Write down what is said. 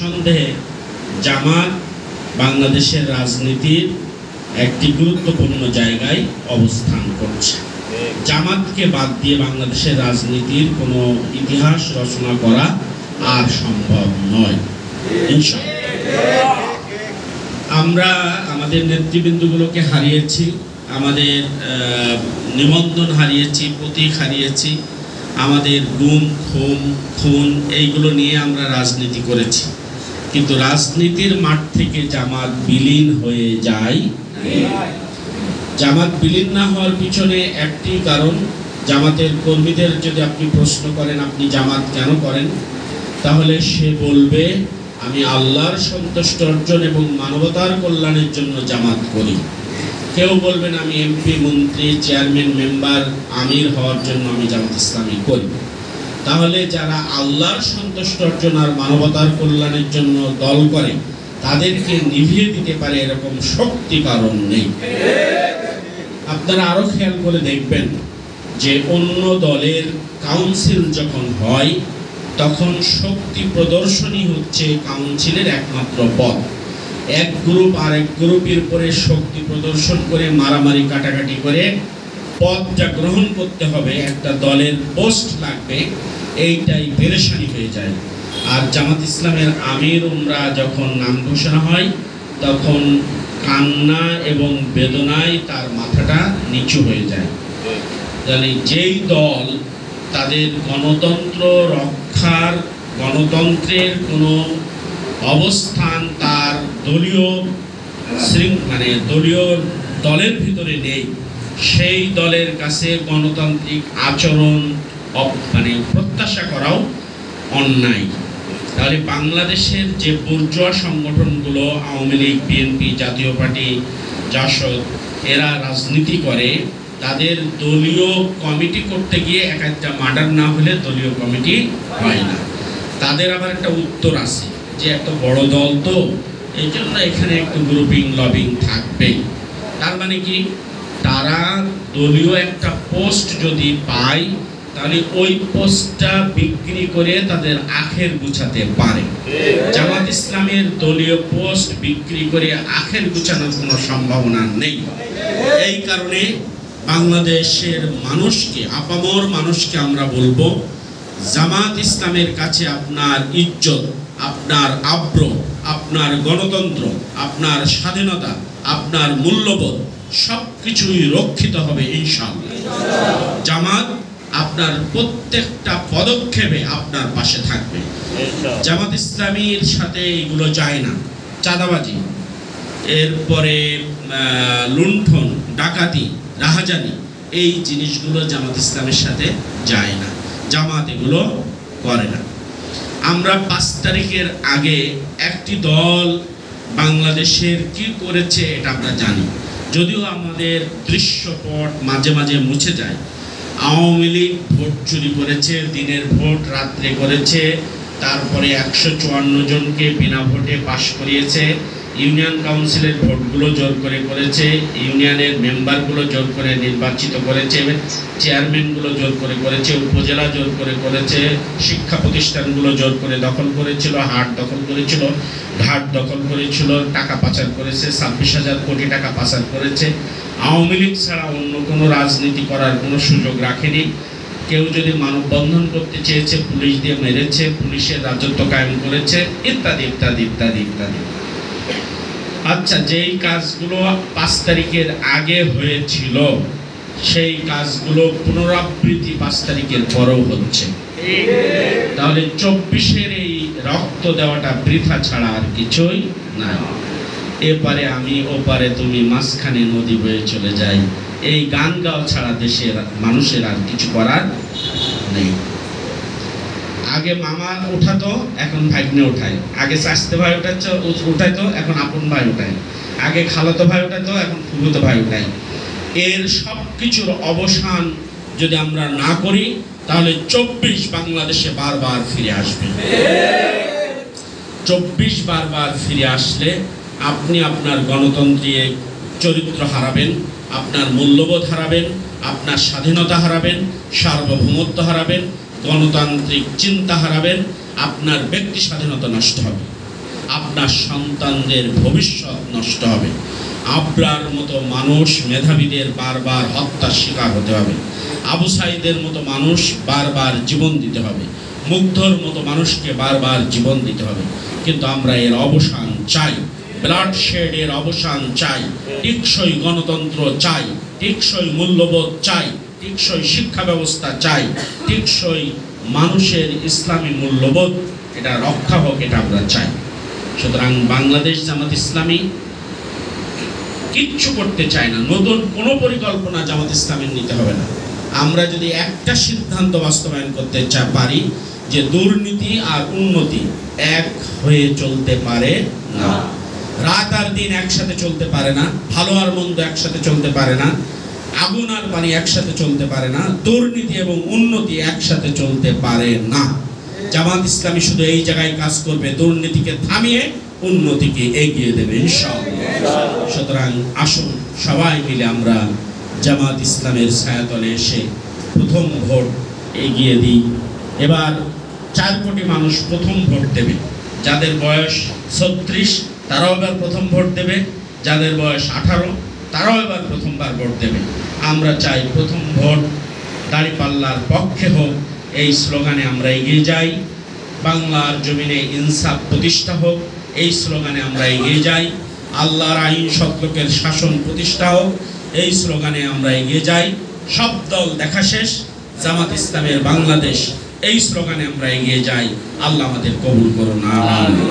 নিঃসন্দেহে জামাত বাংলাদেশের রাজনীতির একটি গুরুত্বপূর্ণ জায়গায় অবস্থান করছে। জামাতকে বাদ দিয়ে বাংলাদেশের রাজনীতির কোনো ইতিহাস রচনা করা আর সম্ভব নয় ইনশাআল্লাহ। আমরা আমাদের নেতৃবৃন্দগুলোকে হারিয়েছি, আমাদের নিবন্ধন হারিয়েছি, প্রতীক হারিয়েছি, আমাদের গুম খুন এইগুলো নিয়ে আমরা রাজনীতি করেছি, কিন্তু রাজনীতির মাঠ থেকে জামাত বিলীন হয়ে যায়। জামাত বিলীন না হওয়ার পিছনে একটি কারণ, জামাতের কর্মীদের যদি আপনি প্রশ্ন করেন আপনি জামাত কেন করেন, তাহলে সে বলবে আমি আল্লাহর সন্তুষ্ট অর্জন এবং মানবতার কল্যাণের জন্য জামাত করি। কেউ বলবেন আমি এমপি, মন্ত্রী, চেয়ারম্যান, মেম্বার, আমির হওয়ার জন্য আমি জামাত ইসলামী করি। তাহলে যারা আল্লাহর সন্তুষ্ট অর্জন আর মানবতার কল্যাণের জন্য দল করে তাদেরকে নিভিয়ে দিতে পারে এরকম শক্তি কারণ নেই। আপনারা আরো খেয়াল করে দেখবেন যে অন্য দলের কাউন্সিল যখন হয় তখন শক্তি প্রদর্শনী হচ্ছে কাউন্সিলের একমাত্র পথ। এক গ্রুপ আরেক গ্রুপের উপরে শক্তি প্রদর্শন করে মারামারি কাটাকাটি করে পদটা গ্রহণ করতে হবে, একটা দলের পোস্ট লাগবে, এইটাই পেরেশানি হয়ে যায়। আর জামাত ইসলামের আমির উমরা যখন নাম ঘোষণা হয় তখন কান্না এবং বেদনায় তার মাথাটা নিচু হয়ে যায়। জানি যেই দল তাদের গণতন্ত্র রক্ষার, গণতন্ত্রের কোনো অবস্থান তার দলীয় দলীয় দলের ভিতরে নেই, সেই দলের কাছে গণতান্ত্রিক আচরণ প্রত্যাশা করাও অন্যায়। তাহলে বাংলাদেশের যে বুর্জোয়া সংগঠনগুলো আওয়ামী লীগ, বিএনপি, জাতীয় পার্টি, জাসদ, এরা রাজনীতি করে, তাদের দলীয় কমিটি করতে গিয়ে এক একটা মার্ডার না হলে দলীয় কমিটি হয় না। তাদের আবার একটা উত্তর আছে যে এত বড় দল তো এই জন্য এখানে একটু গ্রুপিং লবিং থাকবে। তার মানে কি, তারা দলীয় একটা পোস্ট যদি পায় তাহলে ওই পোস্টটা বিক্রি করে তাদের আখের গুছাতে পারে। জামাত ইসলামের দলীয় পোস্ট বিক্রি করে আখের গুছানোর কোনো সম্ভাবনা নেই। এই কারণে বাংলাদেশের মানুষকে, আপামর মানুষকে আমরা বলবো, জামাত ইসলামের কাছে আপনার ইজ্জত, আপনার আব্র, আপনার গণতন্ত্র, আপনার স্বাধীনতা, আপনার মূল্যবোধ সবকিছুই রক্ষিত হবে ইনশাআল্লাহ। জামাত আপনার প্রত্যেকটা পদক্ষেপে আপনার পাশে থাকবে। জামাত ইসলামীর সাথে এগুলো যায় না, চাঁদাবাজি, এরপরে লুণ্ঠন, ডাকাতি, রাহাজানি, এই জিনিসগুলো জামাত ইসলামের সাথে যায় না, জামাত এগুলো করে না। আমরা 5 তারিখের আগে একটি দল বাংলাদেশের কি করেছে এটা আমরা জানি, যদিও আমাদের দৃশ্যপট মাঝে মাঝে মুছে যায়। আওয়ামী লীগ ভোট চুরি করেছে, দিনের ভোট রাত্রে করেছে, তারপরে 154 জনকে বিনা ভোটে পাশ করিয়েছে, ইউনিয়ন কাউন্সিলের ভোটগুলো জোর করে করেছে, ইউনিয়নের মেম্বারগুলো জোর করে নির্বাচিত করেছে, চেয়ারম্যানগুলো জোর করে করেছে, উপজেলা জোর করে করেছে, শিক্ষা প্রতিষ্ঠানগুলো জোর করে দখল করেছিল, হাট দখল করেছিল, ঘাট দখল করেছিল, টাকা পাচার করেছে, 26,000 কোটি টাকা পাচার করেছে। আওয়ামী লীগ ছাড়া অন্য কোনো রাজনীতি করার কোনো সুযোগ রাখেনি। কেউ যদি মানববন্ধন করতে চেয়েছে পুলিশ দিয়ে মেরেছে, পুলিশের রাজত্ব কায়েম করেছে, ইত্যাদি ইত্যাদি ইত্যাদি ইত্যাদি। আচ্ছা, যেই কাজগুলো 5 তারিখের আগে হয়েছিল সেই কাজগুলো পুনরাবৃত্তি 5 তারিখের পরেও হচ্ছে, তাহলে 24-এর এই রক্ত দেওয়াটা বৃথা ছাড়া আর কিছুই না। এপারে আমি ওপারে তুমি, মাঝখানে নদী বয়ে চলে যাই, এই গান গাওয়া ছাড়া দেশের মানুষের আর কিছু করার নেই। আগে মামা উঠাতো, এখন ভাগ্নে উঠায়, আগে চাচতে ভাই উঠাইতো, এখন আপন ভাই উঠায়, আগে খালাতো ভাই উঠাইতো, এখন ফুফুতো ভাই উঠায়। এর সব কিছুর অবসান যদি আমরা না করি তাহলে 24 বাংলাদেশে বারবার ফিরে আসবে। 24 বারবার ফিরে আসলে আপনি আপনার গণতন্ত্রের চরিত্র হারাবেন, আপনার মূল্যবোধ হারাবেন, আপনার স্বাধীনতা হারাবেন, সার্বভৌমত্ব হারাবেন, গণতান্ত্রিক চিন্তা হারাবেন, আপনার ব্যক্তি স্বাধীনতা নষ্ট হবে। আপনার সন্তানদের ভবিষ্যৎ নষ্ট হবে। আবরার মতো মানুষ, মেধাবীদের বারবার হত্যার শিকার হতে হবে। আবু সাইদের মতো মানুষ বারবার জীবন দিতে হবে। মুগ্ধর মতো মানুষকে বারবার জীবন দিতে হবে। কিন্তু আমরা এর অবসান চাই, ব্লাডশেডের অবসান চাই, টেকসই গণতন্ত্র চাই, টেকসই মূল্যবোধ চাই, টেকসই শিক্ষা ব্যবস্থা চাই, টেকসই মানুষের ইসলামী মূল্যবোধ এটা রক্ষা হোক, এটা আমরা চাই। সুতরাং বাংলাদেশ জামাত ইসলামী কিচ্ছু করতে চায় না, নতুন কোনো পরিকল্পনা জামাত ইসলামের নিতে হবে না। আমরা যদি একটা সিদ্ধান্ত বাস্তবায়ন করতে পারি যে দুর্নীতি আর উন্নতি এক হয়ে চলতে পারে না, রাত আর দিন একসাথে চলতে পারে না, ভালো আর মন্দ একসাথে চলতে পারে না, আগুন আর পানি একসাথে চলতে পারে না, দুর্নীতি এবং উন্নতি একসাথে চলতে পারে না। জামাত ইসলামী শুধু এই জায়গায় কাজ করবে, দুর্নীতিকে থামিয়ে উন্নতিকে এগিয়ে দেবে ইনশাআল্লাহ। সুতরাং আসুন সবাই মিলে আমরা জামাত ইসলামের ছায়াতলে এসে প্রথম ভোট এগিয়ে দিই। এবার 4 কোটি মানুষ প্রথম ভোট দেবে। যাদের বয়স 36 তারাও এবার প্রথম ভোট দেবে, যাদের বয়স 18 তারাও এবার প্রথমবার ভোট দেবে। আমরা চাই প্রথম ভোট দাঁড়িপাল্লার পক্ষে হোক, এই স্লোগানে আমরা এগিয়ে যাই। বাংলার জমিনে ইনসাফ প্রতিষ্ঠা হোক, এই স্লোগানে আমরা এগিয়ে যাই। আল্লাহর আইন সত্যকের শাসন প্রতিষ্ঠা হোক, এই স্লোগানে আমরা এগিয়ে যাই। সব দল দেখা শেষ, জামাত ইসলামের বাংলাদেশ, এই স্লোগানে আমরা এগিয়ে যাই। আল্লাহ আমাদের কবুল করুন। আমিন।